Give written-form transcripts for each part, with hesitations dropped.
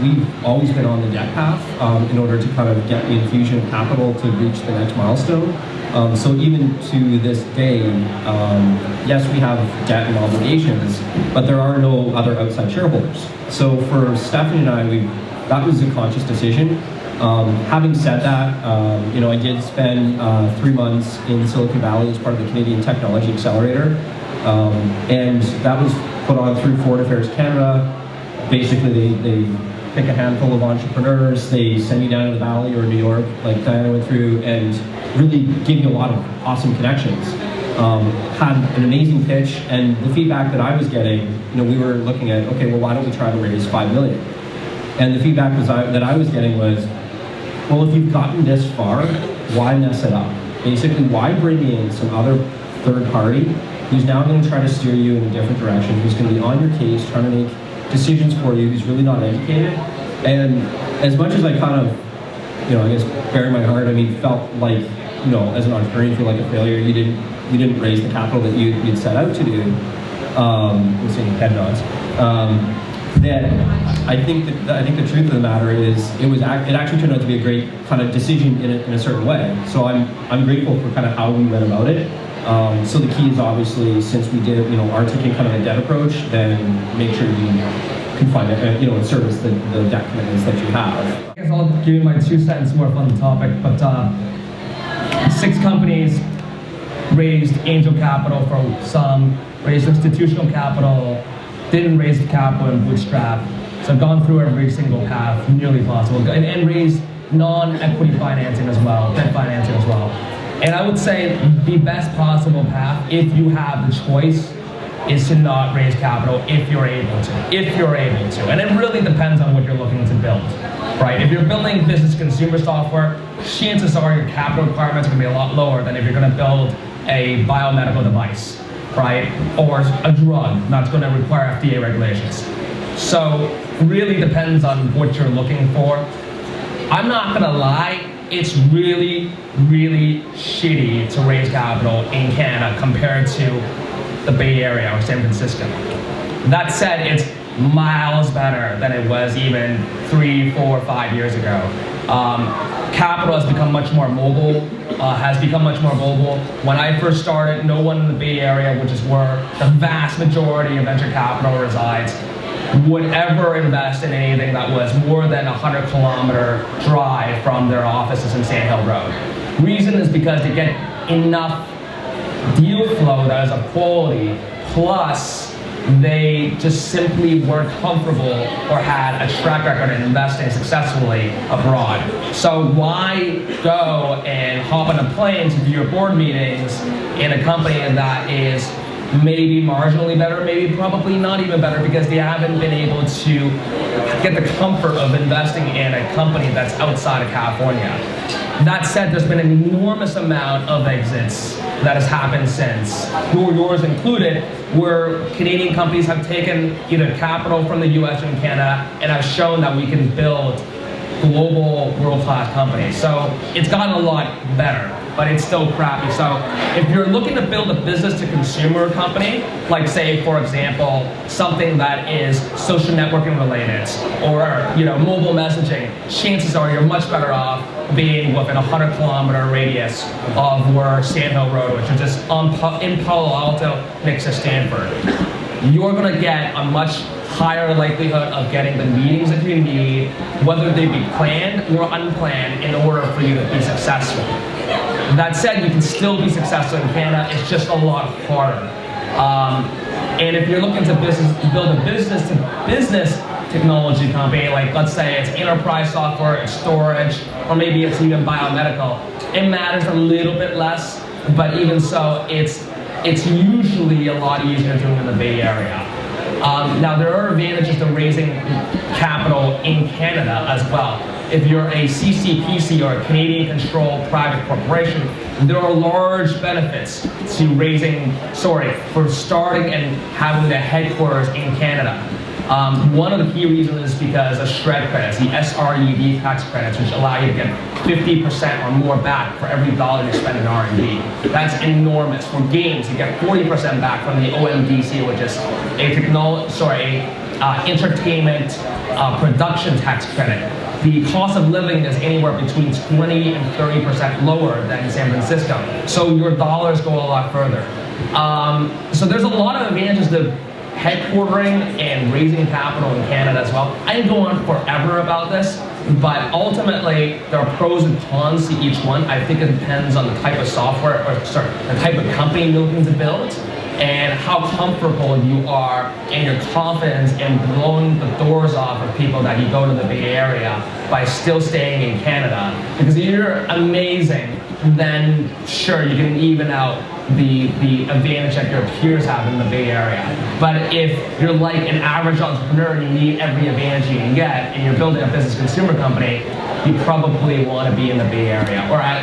we've always been on the debt path in order to kind of get the infusion of capital to reach the next milestone. So even to this day, yes, we have debt and obligations, but there are no other outside shareholders. So for Stephanie and I, that was a conscious decision. Having said that, I did spend 3 months in Silicon Valley as part of the Canadian Technology Accelerator, and that was put on through Foreign Affairs Canada. Basically, they pick a handful of entrepreneurs, they send you down to the Valley or New York, like Diana went through, and really give you a lot of awesome connections. Had an amazing pitch, and the feedback that I was getting, we were looking at, okay, well, why don't we try to raise $5 million? And the feedback that I was getting was, well, if you've gotten this far, why mess it up? Basically, why bring in some other third party who's now going to try to steer you in a different direction, who's going to be on your case, trying to make decisions for you, who's really not educated? And as much as I kind of, I guess, bury my heart, felt like, as an entrepreneur, you feel like a failure. You didn't raise the capital that you'd set out to do. We're seeing head nods. That I think the truth of the matter is it actually turned out to be a great kind of decision in a certain way. So I'm grateful for kind of how we went about it. So the key is obviously, since we did are taking kind of a debt approach, then make sure you can find it and service the debt commitments that you have. I guess I'll give you my 2 cents worth on the topic, but 6 companies raised angel capital for some, raised institutional capital, didn't raise the capital and bootstrap. So I've gone through every single path nearly possible, and raised non-equity financing as well, debt financing as well. And I would say the best possible path, if you have the choice, is to not raise capital if you're able to. And it really depends on what you're looking to build, right? If you're building business consumer software, chances are your capital requirements are gonna be a lot lower than if you're gonna build a biomedical device, right? Or a drug that's gonna require FDA regulations. So really depends on what you're looking for. I'm not gonna lie, it's really, really shitty to raise capital in Canada compared to the Bay Area or San Francisco. That said, it's miles better than it was even 3, 4, 5 years ago. Capital has become much more mobile, When I first started, no one in the Bay Area, which is where the vast majority of venture capital resides, would ever invest in anything that was more than a 100-kilometer drive from their offices in Sand Hill Road. Reason is because they get enough deal flow that is of quality, plus they just simply weren't comfortable or had a track record in investing successfully abroad. So why go and hop on a plane to do your board meetings in a company that is maybe marginally better, maybe probably not even better, because they haven't been able to get the comfort of investing in a company that's outside of California. That said, there's been an enormous amount of exits that has happened since, yours included, where Canadian companies have taken either capital from the US and Canada and have shown that we can build global world-class companies. So it's gotten a lot better, but it's still crappy. So if you're looking to build a business-to-consumer company, like say, for example, something that is social networking related or mobile messaging, chances are you're much better off being within a 100-kilometer radius of where Sand Hill Road, which is just in Palo Alto next to Stanford. You're going to get a much higher likelihood of getting the meetings that you need, whether they be planned or unplanned, in order for you to be successful. That said, you can still be successful in Canada, it's just a lot harder. And if you're looking to build a business-to-business technology company, like let's say it's enterprise software, it's storage, or maybe it's even biomedical, it matters a little bit less, but even so, it's usually a lot easier doing in the Bay Area. Now there are advantages to raising capital in Canada as well. If you're a CCPC or a Canadian controlled private corporation, there are large benefits to for starting and having the headquarters in Canada. One of the key reasons is because of SR&ED credits, the SR&ED tax credits, which allow you to get 50% or more back for every dollar you spend in R&D. That's enormous. For games, you get 40% back from the OMDC, which is a entertainment production tax credit. The cost of living is anywhere between 20 and 30% lower than San Francisco. So your dollars go a lot further. So there's a lot of advantages to headquartering and raising capital in Canada as well. I can go on forever about this, but ultimately there are pros and cons to each one. I think it depends on the type of software, or sorry, the type of company you're looking to build, and how comfortable you are and your confidence in blowing the doors off of people that you go to the Bay Area by still staying in Canada. Because if you're amazing, then sure, you can even out the advantage that your peers have in the Bay Area. But if you're like an average entrepreneur and you need every advantage you can get, and you're building a business consumer company, you probably want to be in the Bay Area, or at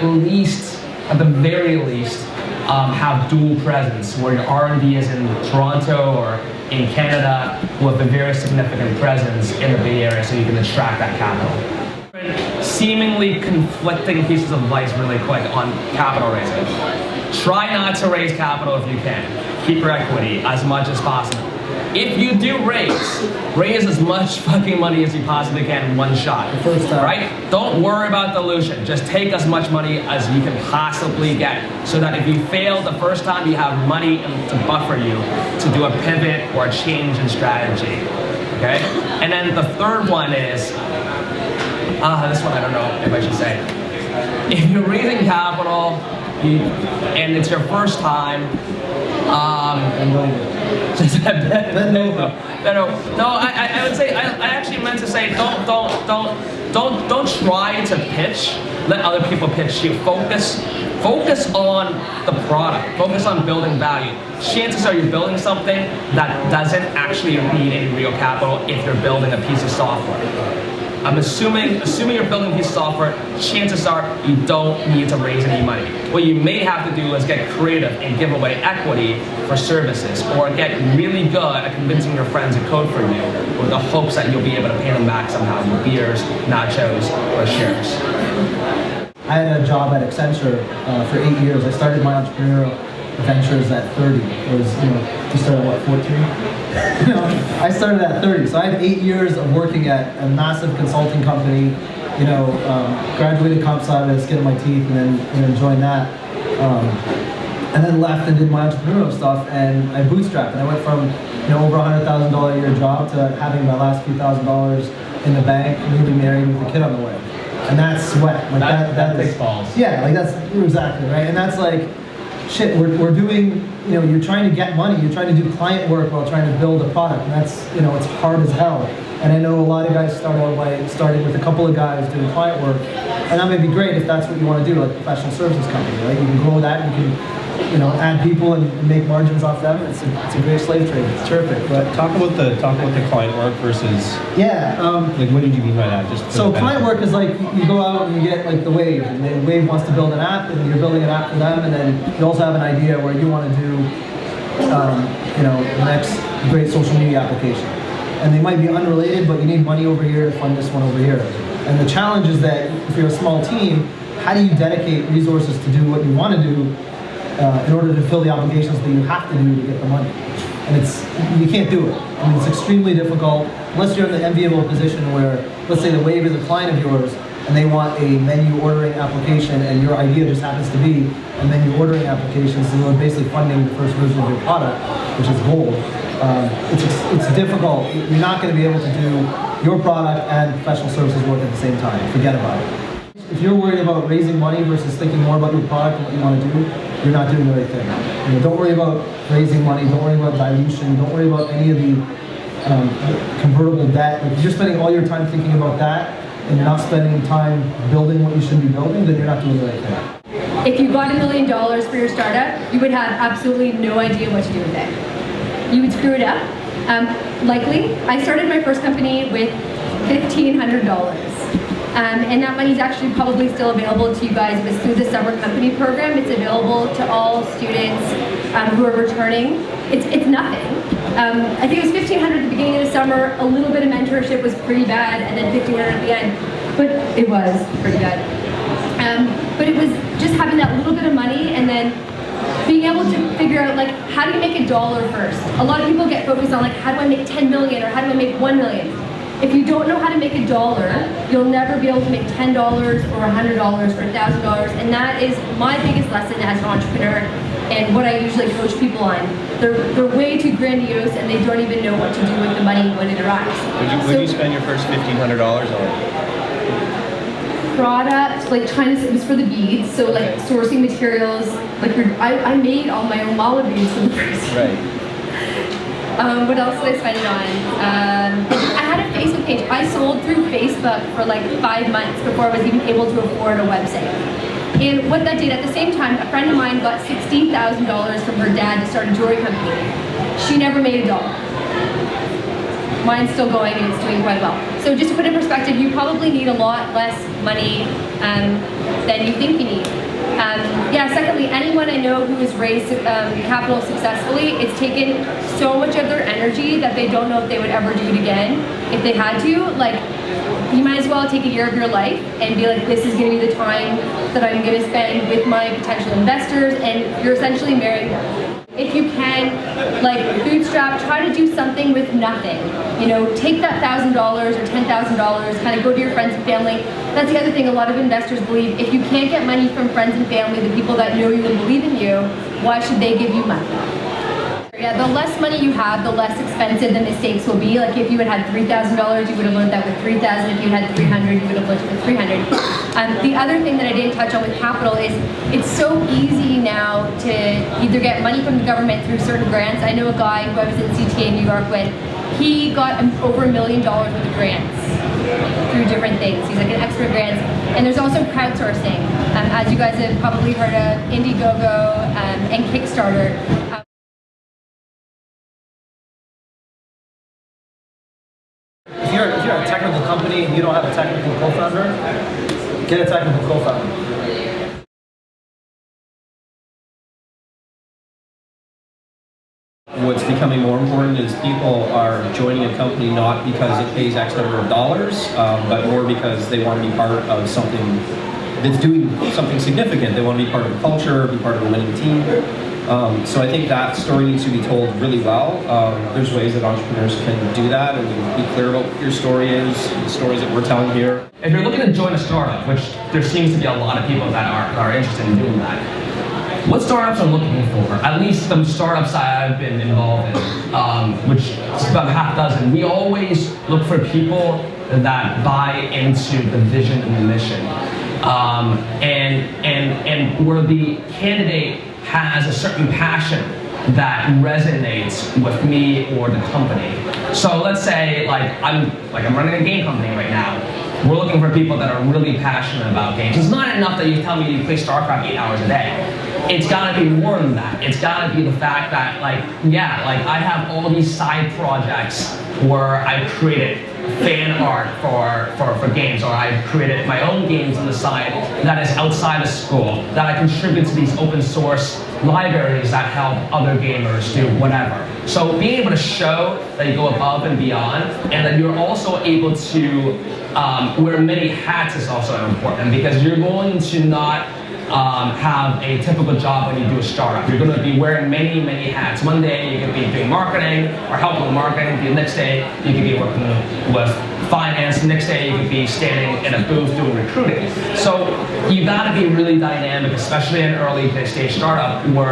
the very least, have dual presence, where your R&D is in Toronto or in Canada with a very significant presence in the Bay Area, so you can attract that capital. Seemingly conflicting pieces of advice really quick on capital raising. Try not to raise capital if you can. Keep your equity as much as possible. If you do raise as much fucking money as you possibly can in one shot. The first time. Right? Don't worry about dilution. Just take as much money as you can possibly get, so that if you fail the first time, you have money to buffer you to do a pivot or a change in strategy. Okay? And then the third one is, this one I don't know if I should say. If you're raising capital and it's your first time, no, I would say, I actually meant to say, don't try to pitch. Let other people pitch you. Focus on the product. Focus on building value. Chances are you're building something that doesn't actually need any real capital if you're building a piece of software. I'm assuming you're building a piece of software, chances are you don't need to raise any money. What you may have to do is get creative and give away equity for services, or get really good at convincing your friends to code for you with the hopes that you'll be able to pay them back somehow with beers, nachos, or shares. I had a job at Accenture for 8 years. I started my entrepreneurial ventures at 30. It was, you started at what, 14? I started at 30. So I had 8 years of working at a massive consulting company, graduated comp sci with the skin of my teeth, and then joined that. And then left and did my entrepreneurial stuff, and I bootstrapped. And I went from, over $100,000 a year job to having my last few $1,000s in the bank, newly married with a kid on the way. And that's sweat. Like that takes balls. Yeah, like that's exactly right. And that's like, shit, we're doing, you're trying to get money, you're trying to do client work while trying to build a product, and that's, it's hard as hell. And I know a lot of guys start out by starting with a couple of guys doing client work, and that may be great if that's what you want to do, like a professional services company, right? You can grow that, and you can, add people and make margins off them. It's a great slave trade. It's terrific. But Talk about the client work versus. Yeah. Like, what did you mean by that? Just so client work is like you go out and you get like the Wave, and then Wave wants to build an app, and you're building an app for them, and then you also have an idea where you want to do, the next great social media application. And they might be unrelated, but you need money over here to fund this one over here. And the challenge is that if you're a small team, how do you dedicate resources to do what you want to do in order to fill the obligations that you have to do to get the money? And you can't do it. I mean, it's extremely difficult unless you're in the enviable position where, let's say the Wave is a client of yours and they want a menu ordering application, and your idea just happens to be a menu ordering application, so you're basically funding the first version of your product, which is gold. It's difficult. You're not going to be able to do your product and professional services work at the same time. Forget about it. If you're worried about raising money versus thinking more about your product and what you want to do, you're not doing the right thing. Don't worry about raising money. Don't worry about dilution. Don't worry about any of the convertible debt. If you're spending all your time thinking about that and you're not spending time building what you should be building, then you're not doing the right thing. If you got $1 million for your startup, you would have absolutely no idea what to do with it. You would screw it up. Likely, I started my first company with $1,500. And that money is actually probably still available to you guys. It's through the summer company program. It's available to all students who are returning. It's nothing. I think it was $1,500 at the beginning of the summer. A little bit of mentorship was pretty bad, and then $1,500 at the end. But it was pretty bad. But it was just having that little bit of money, and then being able to figure out like how do you make $1 first. A lot of people get focused on like how do I make 10 million or how do I make 1 million. If you don't know how to make $1, you'll never be able to make $10 or $100 or $1,000, and that is my biggest lesson as an entrepreneur and what I usually coach people on. They're way too grandiose and they don't even know what to do with the money when it arrives. Would you spend your first $1,500 on? Product, like it was for the beads, so like sourcing materials, like I made all my own mala beads for the first. Right. What else did I spend it on? I had a Facebook page. I sold through Facebook for like 5 months before I was even able to afford a website. And what that did, at the same time, a friend of mine got $16,000 from her dad to start a jewelry company. She never made $1. Mine's still going and it's doing quite well. So just to put in perspective, you probably need a lot less money than you think you need. Secondly, anyone I know who has raised capital successfully, it's taken so much of their energy that they don't know if they would ever do it again. If they had to, like, you might as well take a year of your life and be like, this is going to be the time that I'm going to spend with my potential investors, and you're essentially marrying them. If you can, like, bootstrap, try to do something with nothing. You know, take that $1,000 or $10,000, kind of go to your friends and family. That's the other thing a lot of investors believe. If you can't get money from friends and family, the people that know you and believe in you, why should they give you money? Yeah, the less money you have, the less expensive the mistakes will be. Like if you had $3,000, you would have learned that with $3,000. If you had $300, you would have learned it with $300. The other thing that I didn't touch on with capital is it's so easy now to either get money from the government through certain grants. I know a guy who I was in CTA in New York with. He got over $1 million worth of grants through different things. He's like an expert grants. And there's also crowdsourcing. As you guys have probably heard of, Indiegogo and Kickstarter. If you're a technical company and you don't have a technical co-founder, get a technical co-founder. What's becoming more important is people are joining a company not because it pays X number of dollars, but more because they want to be part of something that's doing something significant. They want to be part of a culture, be part of a winning team. So I think that story needs to be told really well. There's ways that entrepreneurs can do that and be clear about what your story is, the stories that we're telling here. If you're looking to join a startup, which there seems to be a lot of people that are interested in doing that, what startups are looking for? At least the startups I've been involved in, which is about half a dozen, we always look for people that buy into the vision and the mission. And where the candidate has a certain passion that resonates with me or the company. So let's say I'm running a game company right now. We're looking for people that are really passionate about games. It's not enough that you tell me you play StarCraft 8 hours a day. It's gotta be more than that. It's gotta be the fact that I have all these side projects where I've created fan art for games, or I've created my own games on the side that is outside of school, that I contribute to these open source libraries that help other gamers do whatever. So being able to show that you go above and beyond, and that you're also able to wear many hats is also important, because you're going to not have a typical job when you do a startup. You're going to be wearing many, many hats. One day you could be doing marketing or helping with marketing. The next day you could be working with finance. The next day you could be standing in a booth doing recruiting. So you got to be really dynamic, especially in an early stage startup where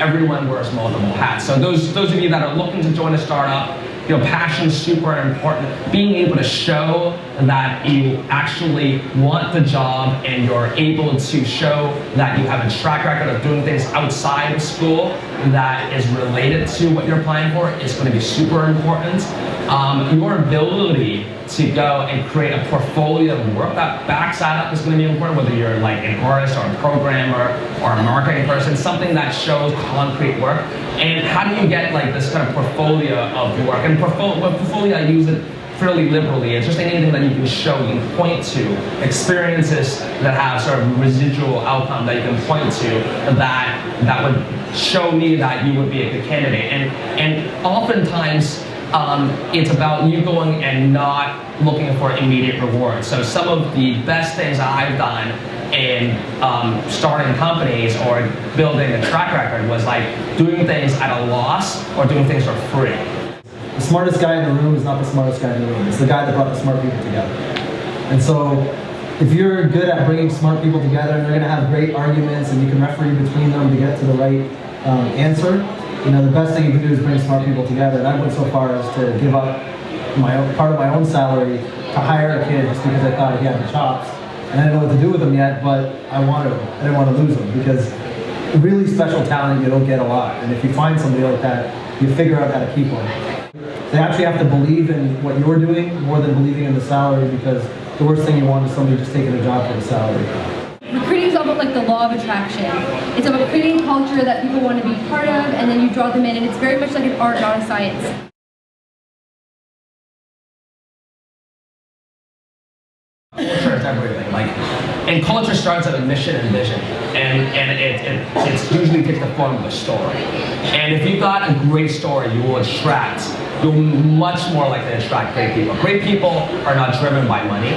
everyone wears multiple hats. So those of you that are looking to join a startup, passion is super important. Being able to show that you actually want the job and you're able to show that you have a track record of doing things outside of school that is related to what you're applying for is going to be super important. Your ability to go and create a portfolio of work that backs that up is going to be important, whether you're an artist or a programmer or a marketing person, something that shows concrete work. And how do you get this kind of portfolio of work? And portfolio, I use it fairly liberally. It's just anything that you can show, you can point to, experiences that have sort of residual outcome that you can point to that would show me that you would be a good candidate. And oftentimes, it's about you going and not looking for immediate rewards. So some of the best things I've done in starting companies or building a track record was like doing things at a loss or doing things for free. The smartest guy in the room is not the smartest guy in the room. It's the guy that brought the smart people together. And so if you're good at bringing smart people together and they're going to have great arguments and you can referee between them to get to the right answer, you know, the best thing you can do is bring smart people together. And I went so far as to give up part of my own salary to hire a kid just because I thought he had the chops. And I didn't know what to do with him yet, but I wanted him. I didn't want to lose him because really special talent you don't get a lot. And if you find somebody like that, you figure out how to keep them. They actually have to believe in what you're doing more than believing in the salary, because the worst thing you want is somebody just taking a job for the salary. Recruiting is all about like the law of attraction. It's about creating a culture that people want to be part of, and then you draw them in, and it's very much like an art, not a science. Culture is everything. And culture starts at a mission and vision, and it usually takes the form of a story. And if you've got a great story, you'll much more likely to attract great people. Great people are not driven by money.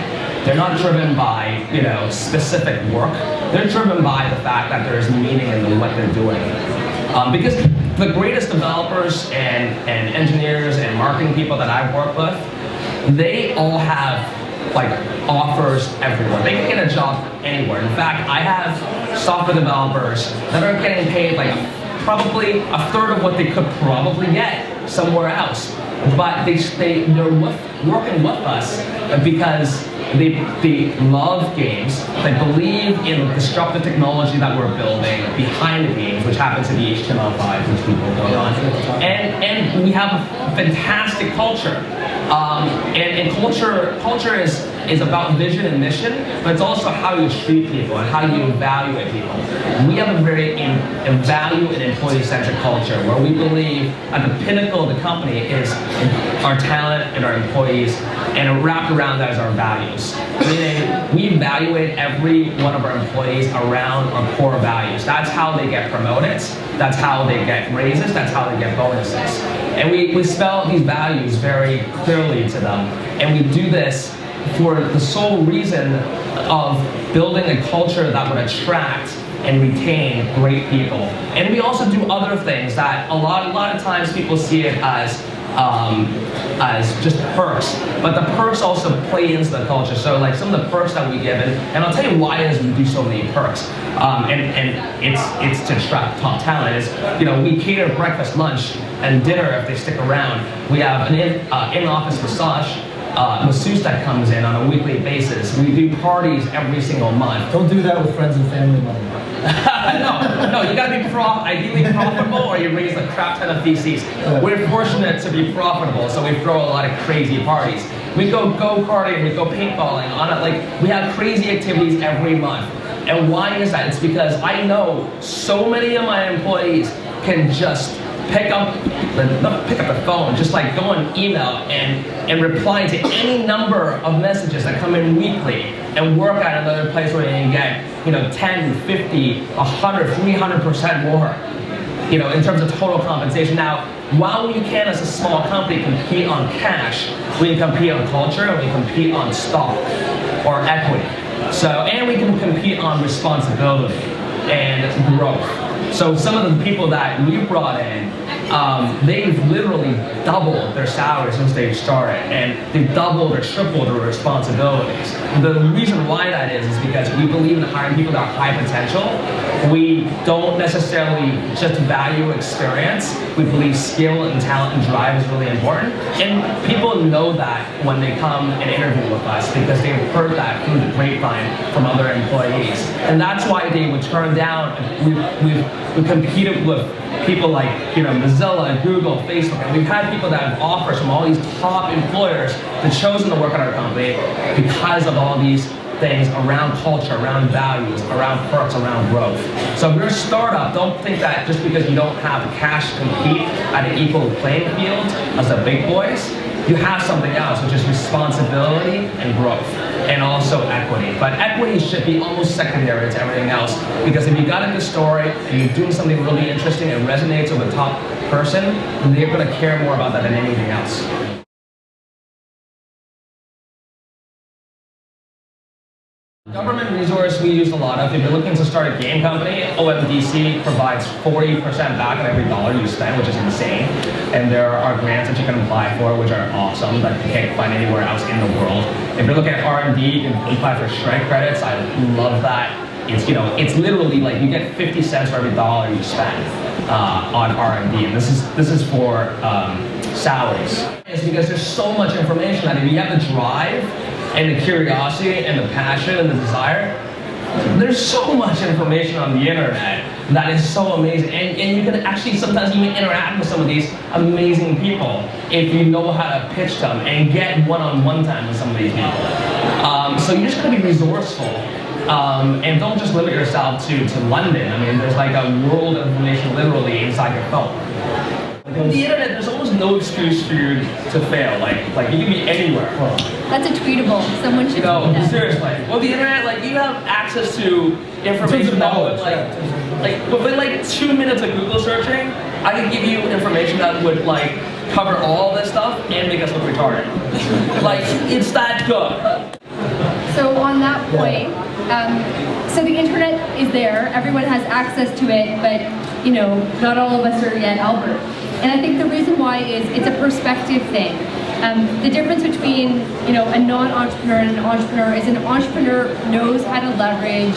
They're not driven by, specific work. They're driven by the fact that there's meaning in what they're doing. Because the greatest developers and engineers and marketing people that I've worked with, they all have offers everywhere. They can get a job anywhere. In fact, I have software developers that are getting paid probably a third of what they could probably get somewhere else. But they're working with us because they love games. They believe in the disruptive technology that we're building behind the games, which happens to be HTML5, which people go on. And we have a fantastic culture. And culture is about vision and mission, but it's also how you treat people and how you evaluate people. We have a very value and employee-centric culture where we believe at the pinnacle of the company is our talent and our employees, and wrapped around that is our values. Meaning, we evaluate every one of our employees around our core values. That's how they get promoted. That's how they get raises. That's how they get bonuses. And we spell these values very clearly to them. And we do this for the sole reason of building a culture that would attract and retain great people. And we also do other things that a lot of times people see it as just perks, but the perks also play into the culture. So some of the perks that we give, and I'll tell you why it is we do so many perks, and it's to attract top talent. Is we cater breakfast, lunch, and dinner if they stick around. We have an in-office masseuse that comes in on a weekly basis. We do parties every single month. Don't do that with friends and family money. No, you gotta be ideally profitable, or you raise a crap ton of feces. We're fortunate to be profitable, so we throw a lot of crazy parties. We go go-karting, we go paintballing, we have crazy activities every month. And why is that? It's because I know so many of my employees can just pick up the phone, just go on email and reply to any number of messages that come in weekly, and work at another place where you can get 10, 50, 100, 300% more, in terms of total compensation. Now, while we can, as a small company, compete on cash, we can compete on culture, and we compete on stock or equity. And we can compete on responsibility and growth. So some of the people that we brought in, they've literally doubled their salaries since they've started, and they've doubled or tripled their responsibilities. The reason why that is because we believe in hiring people that are high potential. We don't necessarily just value experience. We believe skill and talent and drive is really important. And people know that when they come and interview with us, because they've heard that through the grapevine from other employees. And that's why they would turn down. We've competed with people like Mozilla, Google, Facebook, and we've had people that have offers from all these top employers that chosen to work at our company because of all these things around culture, around values, around perks, around growth. So if you're a startup, don't think that just because you don't have cash to compete at an equal playing field as the big boys, you have something else, which is responsibility and growth, and also equity. But equity should be almost secondary to everything else, because if you got a good story and you're doing something really interesting and resonates with a top person, they're going to care more about that than anything else. Government resource we used a lot of. If you're looking to start a game company, OMDC provides 40% back on every dollar you spend, which is insane. And there are grants that you can apply for, which are awesome, that you can't find anywhere else in the world. If you're looking at R&D, you can apply for strike credits. I love that. It's, you know, it's literally like you get 50 cents for every dollar you spend on R&D, and this is for salaries. It's because there's so much information that if you have the drive and the curiosity and the passion and the desire, there's so much information on the internet that is so amazing. And you can actually sometimes even interact with some of these amazing people if you know how to pitch them and get one-on-one time with some of these people. So you just gotta be resourceful. And don't just limit yourself to London. I mean, there's like a world of information literally inside your phone. With the internet, there's almost no excuse for you to fail. Like you can be anywhere. That's a tweetable. Someone should No, tweet that. seriously. Well, the internet, like you have access to information that would like within like 2 minutes of Google searching, I can give you information that would like cover all this stuff and make us look retarded. Like it's that good. So on that point, so the internet is there. Everyone has access to it, but you know, not all of us are yet Albert. And I think the reason why is it's a perspective thing. The difference between, you know, a non-entrepreneur and an entrepreneur is an entrepreneur knows how to leverage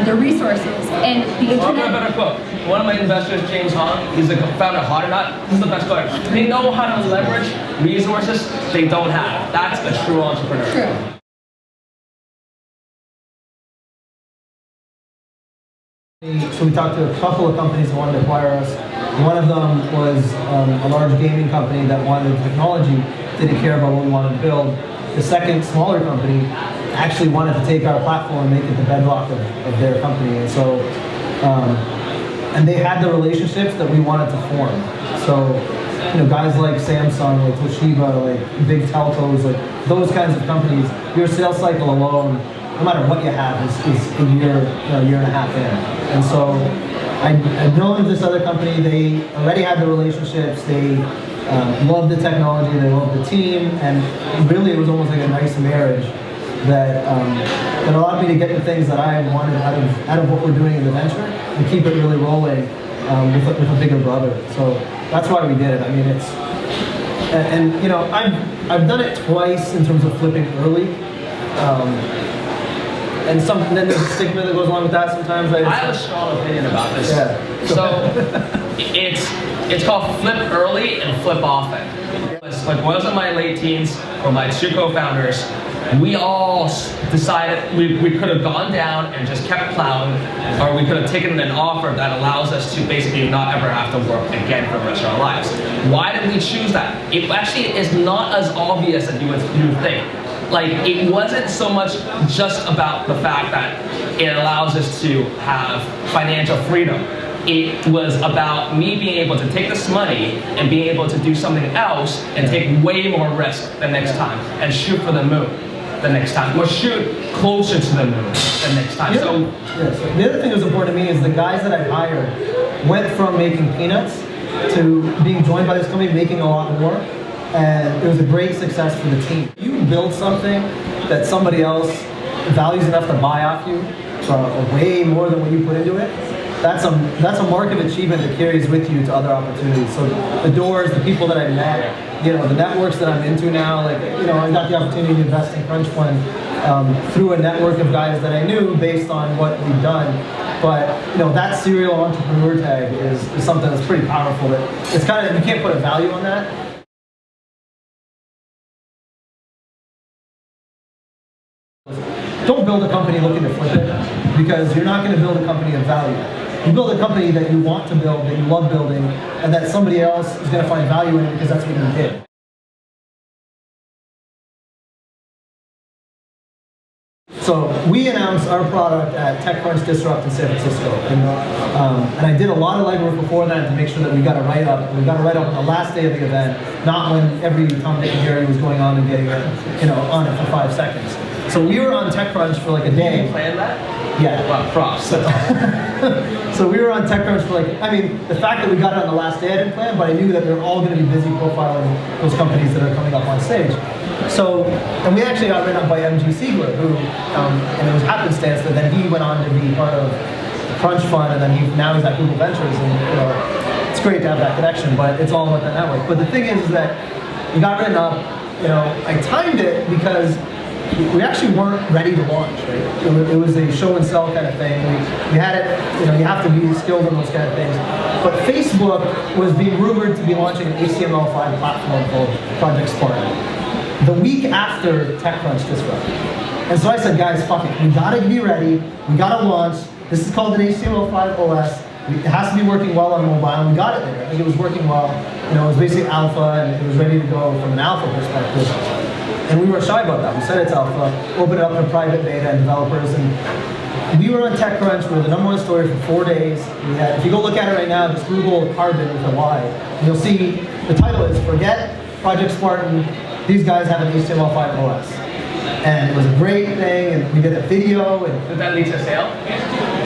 their resources, and the Well, I'm internet. a better quote. One of my investors, James Hong, he's the founder of Hot or Not. This is the best quote. They know how to leverage resources they don't have. That's a true entrepreneur. True. So we talked to a couple of companies that wanted to acquire us. One of them was a large gaming company that wanted technology, didn't care about what we wanted to build. The second, smaller company, actually wanted to take our platform and make it the bedrock of their company. And so, and they had the relationships that we wanted to form. So, you know, guys like Samsung, like Toshiba, like big telcos, like those kinds of companies, your sales cycle alone, no matter what you have, is a year, year and a half in. And so I'd known this other company, they already had the relationships, they loved the technology, they loved the team, and really it was almost like a nice marriage that that allowed me to get the things that I wanted out of what we're doing in the venture and keep it really rolling with a bigger brother. So that's why we did it. I mean, it's, and you know, I've done it twice in terms of flipping early. And then there's a stigma that goes along with that sometimes. I have a strong opinion about this. Yeah. So it's called flip early and flip often. It's like when I was in my late teens with my two co-founders, we all decided we could have gone down and just kept plowing, or we could have taken an offer that allows us to basically not ever have to work again for the rest of our lives. Why did we choose that? It actually is not as obvious as you would think. Like, it wasn't so much just about the fact that it allows us to have financial freedom. It was about me being able to take this money and being able to do something else and take way more risk the next time and shoot for the moon the next time, or shoot closer to the moon the next time. So the other thing that was important to me is the guys that I hired went from making peanuts to being joined by this company making a lot more. And it was a great success for the team. You build something that somebody else values enough to buy off you for way more than what you put into it. That's a mark of achievement that carries with you to other opportunities. So the doors, the people that I met, you know, the networks that I'm into now, like, you know, I got the opportunity to invest in Crunch Fund through a network of guys that I knew based on what we've done. But, you know, that serial entrepreneur tag is something that's pretty powerful. That it's kind of, you can't put a value on that. Don't build a company looking to flip it, because you're not going to build a company of value. You build a company that you want to build, that you love building, and that somebody else is going to find value in it because that's what you did. So we announced our product at TechCrunch Disrupt in San Francisco, and I did a lot of legwork before that to make sure that we got it right up. We got it right up on the last day of the event, not when every Tom, Dick, and Harry was going on and getting it, you know, on it for 5 seconds. So we were on TechCrunch for like a day. Did you plan that? Yeah. Well, props. That's awesome. So we were on TechCrunch for like, I mean, the fact that we got it on the last day I didn't plan, but I knew that we were all going to be busy profiling those companies that are coming up on stage. So, and we actually got written up by MG Siegler, who, and it was happenstance that then he went on to be part of Crunch Fund, and then now he's at Google Ventures, and you know, it's great to have that connection, but it's all about that network. But the thing is that we got written up, you know, I timed it because we actually weren't ready to launch, right? It was a show and sell kind of thing. We had it, you know, you have to be skilled in those kind of things. But Facebook was being rumored to be launching an HTML5 platform called Project Spartan the week after TechCrunch disrupt. And so I said, guys, fuck it. We gotta be ready. We gotta launch. This is called an HTML5 OS. It has to be working well on mobile, and we got it there. I think it was working well. You know, it was basically alpha, and it was ready to go from an alpha perspective. And we weren't shy about that. We said it's alpha, open it up to private beta and developers, and we were on TechCrunch. We were the #1 story for 4 days. We had, if you go look at it right now, just Google Carbon with a Y, and you'll see the title is Forget Project Spartan. These guys have an HTML5 OS. And it was a great thing, and we did a video. And Did that lead to a sale?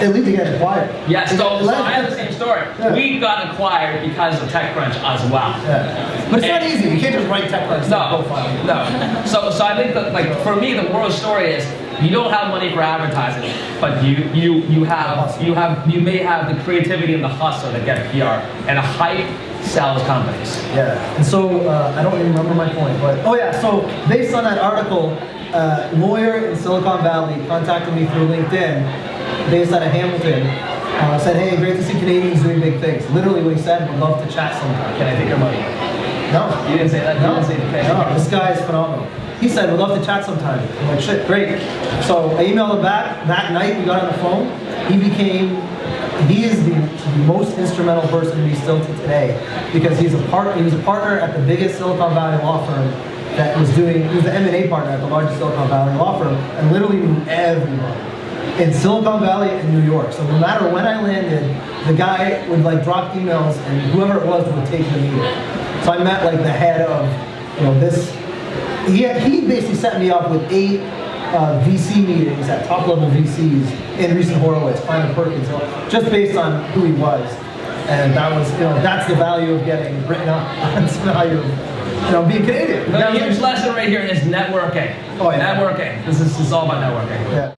it lead to get acquired. Yes, so I have the same story. Yeah. We got acquired because of TechCrunch as well. Yeah. But it's not easy. You can't just write TechCrunch profile. No. So I think that, like, for me, the moral story is you don't have money for advertising, but you may have the creativity and the hustle to get PR, and a hype sells companies. Yeah. And so I don't even remember my point, but oh yeah. So based on that article, lawyer in Silicon Valley contacted me through LinkedIn, based out of Hamilton. Said, hey, great to see Canadians doing big things. Literally what he said, would love to chat sometime. Can I take your money? No. You didn't say that? No. You didn't say the pay? No, this guy is phenomenal. He said, we'd love to chat sometime. I'm like, shit, great. So I emailed him back. That night we got on the phone. He is the most instrumental person to me still to today, because he was a partner at the biggest Silicon Valley law firm that was doing, he was the M&A partner at the largest Silicon Valley law firm, and literally knew everybody in Silicon Valley and New York. So no matter when I landed, the guy would like drop emails, and whoever it was would take the meeting. So I met like the head of, you know, this. He basically set me up with 8 VC meetings at top level VCs in recent Horowitz, Kleiner Perkins, just based on who he was. And that was, you know, that's the value of getting written up. That's the value of, you know, being Canadian. The huge lesson right here is networking. Oh, yeah. Networking. This is all about networking. Yeah.